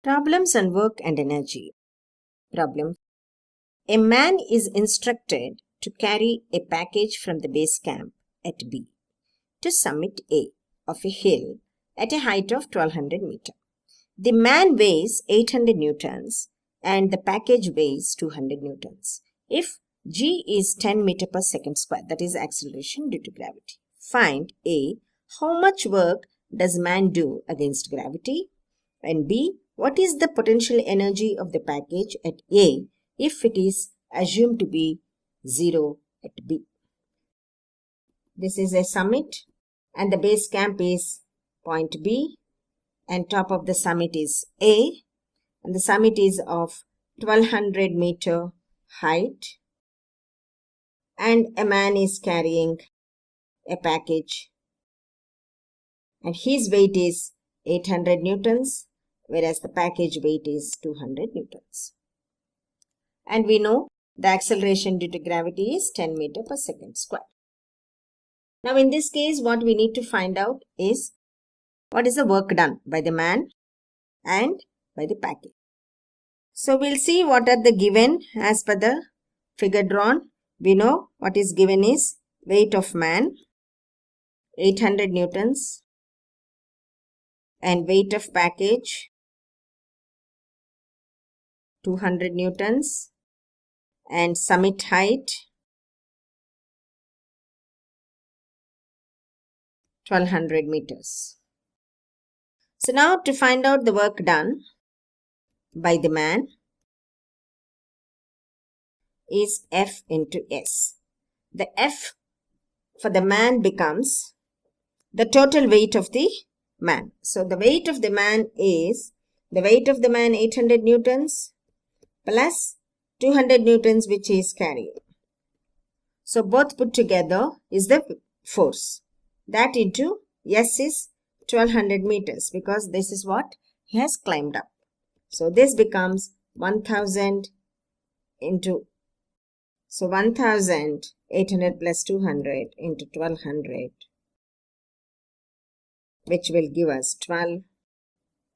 Problems on work and energy. Problem. A man is instructed to carry a package from the base camp at B to summit A of a hill at a height of 1200 meters. The man weighs 800 newtons and the package weighs 200 newtons. If G is 10 meter per second square, that is acceleration due to gravity. Find A. How much work does man do against gravity? And B. What is the potential energy of the package at A if it is assumed to be 0 at B? This is a summit and the base camp is point B and top of the summit is A and the summit is of 1200 meter height and a man is carrying a package and his weight is 800 newtons whereas the package weight is 200 newtons. And we know the acceleration due to gravity is 10 meter per second square. Now in this case what we need to find out is what is the work done by the man and by the package. So we'll see what are the given as per the figure drawn. We know what is given is weight of man 800 newtons and weight of package 200 newtons and summit height 1200 meters. So now to find out the work done by the man is F into S. The F for the man becomes the total weight of the man. So the weight of the man is the weight of the man 800 newtons plus 200 newtons which he is carrying. So both put together is the force. That into S is 1200 meters because this is what he has climbed up. So this becomes 1000 into, so 1800 plus 200 into 1200 which will give us 12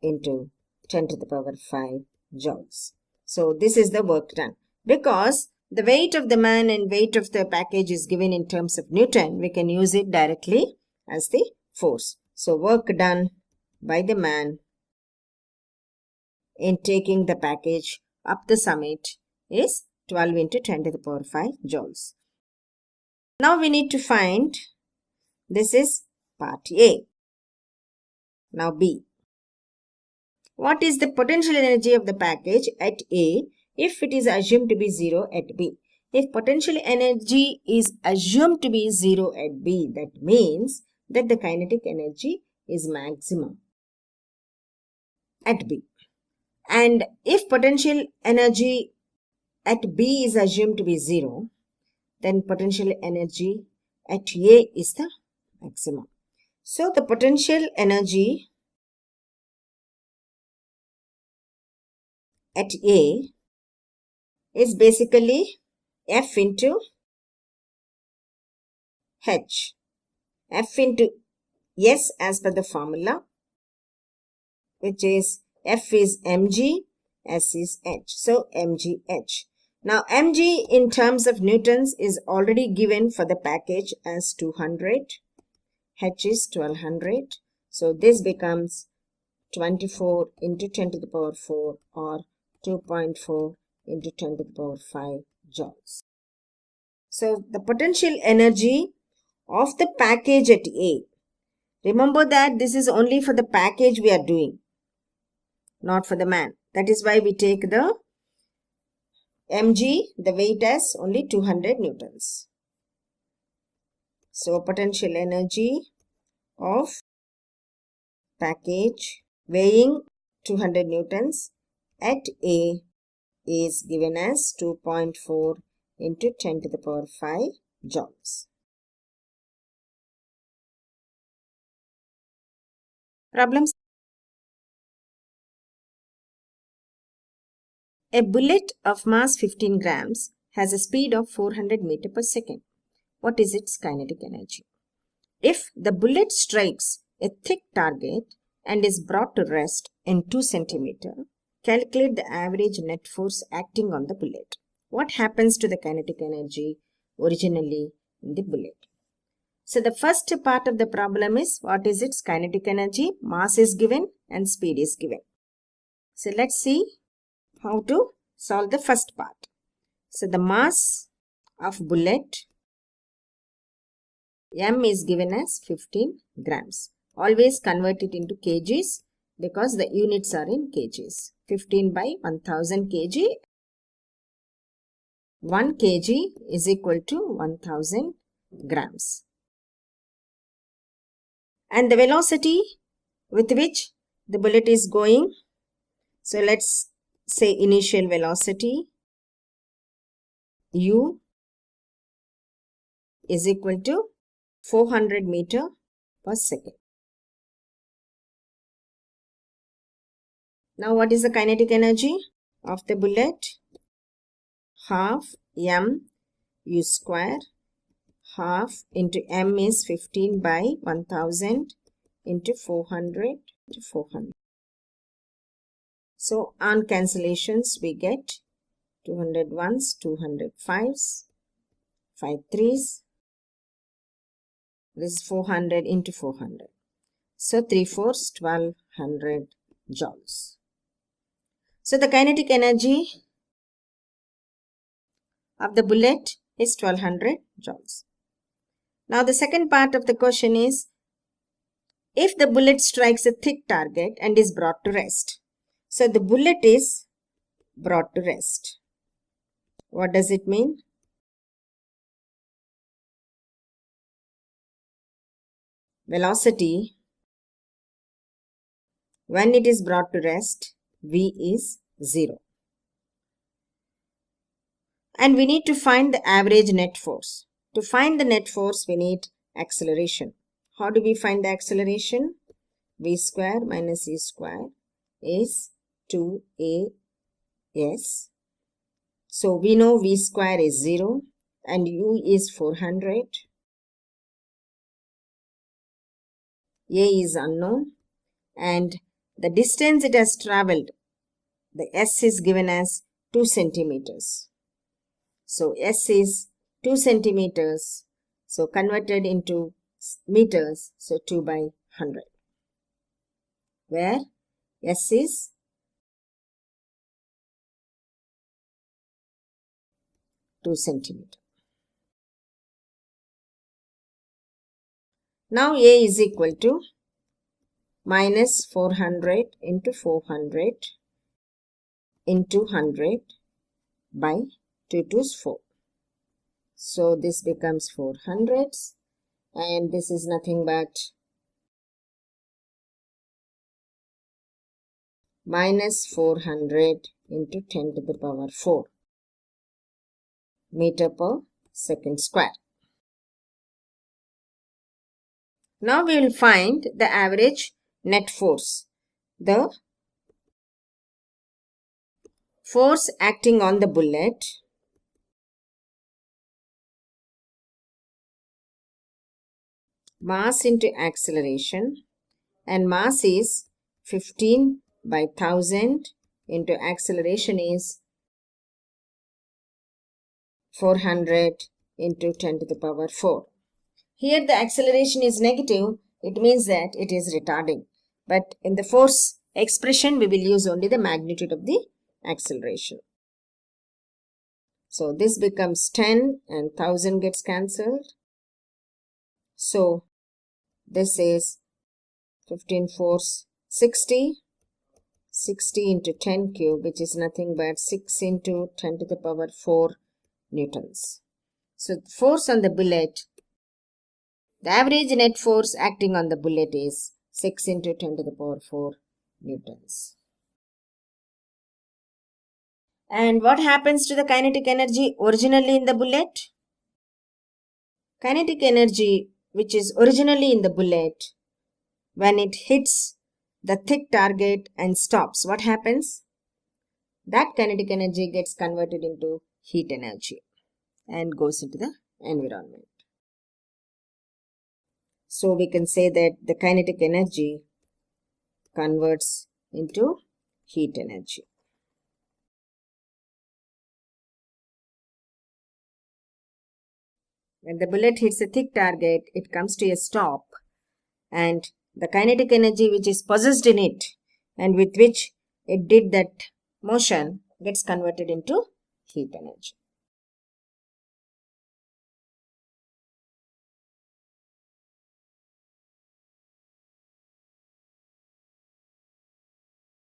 into 10 to the power 5 joules. So this is the work done. Because the weight of the man and weight of the package is given in terms of Newton, we can use it directly as the force. So work done by the man in taking the package up the summit is 12 into 10 to the power 5 joules. Now we need to find, this is part A. Now B. What is the potential energy of the package at A if it is assumed to be 0 at B? If potential energy is assumed to be 0 at B, that means that the kinetic energy is maximum at B. And if potential energy at B is assumed to be 0, then potential energy at A is the maximum. So the potential energy at A is basically F into H. F into S as per the formula, which is F is mg, S is h. So mgh. Now mg in terms of newtons is already given for the package as 200. H is 1200. So this becomes 24 into 10 to the power 4 or 2.4 into 10 to the power 5 joules. So the potential energy of the package at A. Remember that this is only for the package we are doing, not for the man. That is why we take the mg, the weight as only 200 newtons. So potential energy of package weighing 200 newtons at A is given as 2.4 into 10 to the power 5 joules. Problems. A bullet of mass 15 grams has a speed of 400 meters per second. What is its kinetic energy? If the bullet strikes a thick target and is brought to rest in 2 centimeters, Calculate the average net force acting on the bullet. What happens to the kinetic energy originally in the bullet? So the first part of the problem is, what is its kinetic energy? Mass is given and speed is given. So let's see how to solve the first part. So the mass of bullet M is given as 15 grams. Always convert it into kgs because the units are in kgs. 15 by 1000 kg. 1 kg is equal to 1000 grams. And the velocity with which the bullet is going. So let's say initial velocity U is equal to 400 meter per second. Now what is the kinetic energy of the bullet? Half m u square. Half into m is 15 by 1000 into 400 to 400. So on cancellations we get 200 ones, 200 fives, 5 threes. This is 400 into 400. So 3 fours, 1200 joules. So the kinetic energy of the bullet is 1200 joules. Now the second part of the question is, if the bullet strikes a thick target and is brought to rest. So the bullet is brought to rest. What does it mean? Velocity, when it is brought to rest, V is 0. And we need to find the average net force. To find the net force, we need acceleration. How do we find the acceleration? V square minus E square is 2AS. So we know V square is 0 and U is 400. A is unknown and the distance it has travelled, the S is given as 2 centimeters. So S is 2 centimeters. So converted into meters, so 2 by 100. Where S is 2 centimeter. Now A is equal to minus 400 into 400 into 100 by 2 2's 4. So this becomes 400 and this is nothing but minus 400 into 10 to the power 4 meter per second square. Now we will find the average net force. The force acting on the bullet mass into acceleration, and mass is 15 by 1000 into acceleration is 400 into 10 to the power 4. Here the acceleration is negative, it means that it is retarding. But in the force expression we will use only the magnitude of the acceleration. So this becomes 10 and 1000 gets cancelled. So this is 15 fours 60. 60 into 10 cube, which is nothing but 6 into 10 to the power 4 newtons. So the force on the bullet, the average net force acting on the bullet is 6 into 10 to the power 4 newtons. And what happens to the kinetic energy originally in the bullet? Kinetic energy which is originally in the bullet, when it hits the thick target and stops, what happens? That kinetic energy gets converted into heat energy and goes into the environment. So we can say that the kinetic energy converts into heat energy. When the bullet hits a thick target, it comes to a stop, and the kinetic energy which is possessed in it and with which it did that motion gets converted into heat energy.